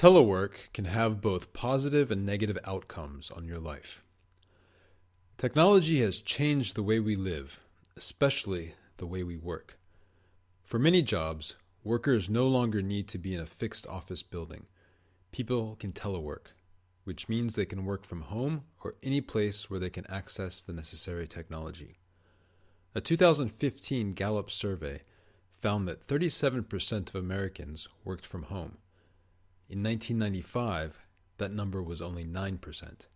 Telework can have both positive and negative outcomes on your life. Technology has changed the way we live, especially the way we work. For many jobs, workers no longer need to be in a fixed office building. People can telework, which means they can work from home or any place where they can access the necessary technology. A 2015 Gallup survey found that 37% of Americans worked from home. In 1995, that number was only 9%.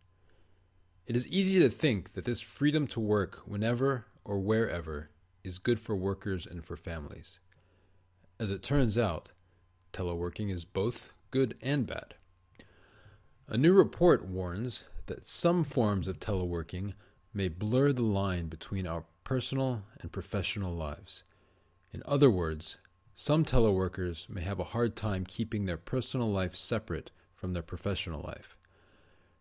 It is easy to think that this freedom to work whenever or wherever is good for workers and for families. As it turns out, teleworking is both good and bad. A new report warns that some forms of teleworking may blur the line between our personal and professional lives. In other words, some teleworkers may have a hard time keeping their personal life separate from their professional life.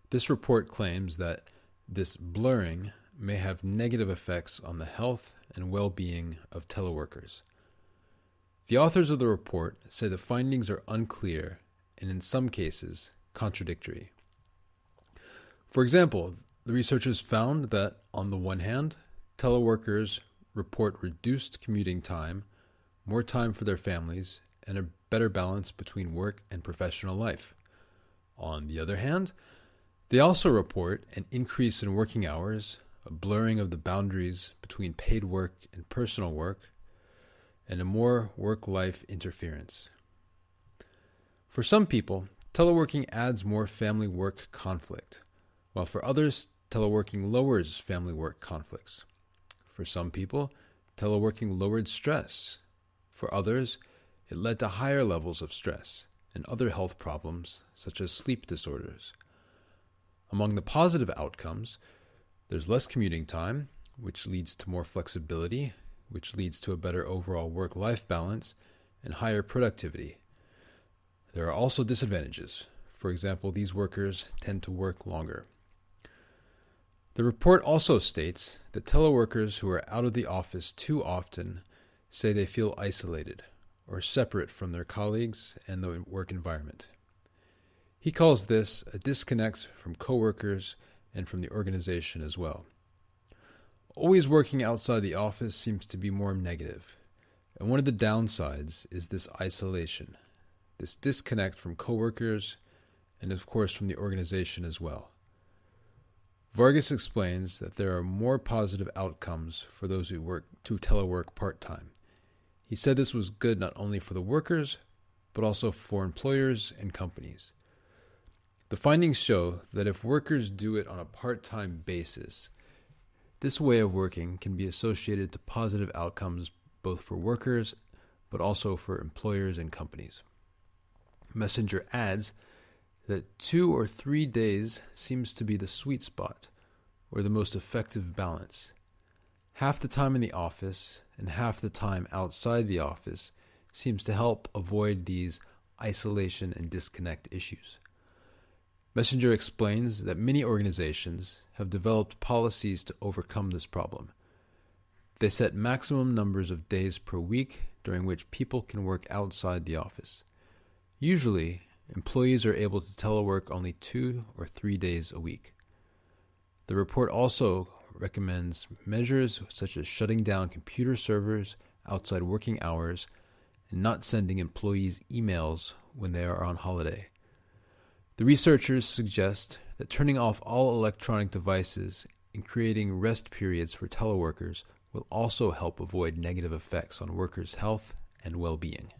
This report claims that this blurring may have negative effects on the health and well-being of teleworkers. The authors of the report say the findings are unclear and in some cases contradictory. For example, the researchers found that, on the one hand, teleworkers report reduced commuting time, more time for their families, and a better balance between work and professional life. On the other hand, they also report an increase in working hours, a blurring of the boundaries between paid work and personal work, and a more work-life interference. For some people, teleworking adds more family-work conflict, while for others, teleworking lowers family-work conflicts. For some people, teleworking lowered stress. For others, it led to higher levels of stress and other health problems such as sleep disorders. Among the positive outcomes, there's less commuting time, which leads to more flexibility, which leads to a better overall work-life balance and higher productivity. There are also disadvantages. For example, these workers tend to work longer. The report also states that teleworkers who are out of the office too often say they feel isolated or separate from their colleagues and the work environment. He calls this a disconnect from coworkers and from the organization as well. Always working outside the office seems to be more negative, and one of the downsides is this isolation, this disconnect from coworkers and of course from the organization as well. Vargas explains that there are more positive outcomes for those who telework part-time. He said this was good not only for the workers, but also for employers and companies. The findings show that if workers do it on a part-time basis, this way of working can be associated to positive outcomes both for workers, but also for employers and companies. Messenger adds that 2 or 3 days seems to be the sweet spot, or the most effective balance. Half the time in the office and half the time outside the office seems to help avoid these isolation and disconnect issues. Messenger explains that many organizations have developed policies to overcome this problem. They set maximum numbers of days per week during which people can work outside the office. Usually, employees are able to telework only 2 or 3 days a week. The report also recommends measures such as shutting down computer servers outside working hours and not sending employees emails when they are on holiday. The researchers suggest that turning off all electronic devices and creating rest periods for teleworkers will also help avoid negative effects on workers' health and well-being.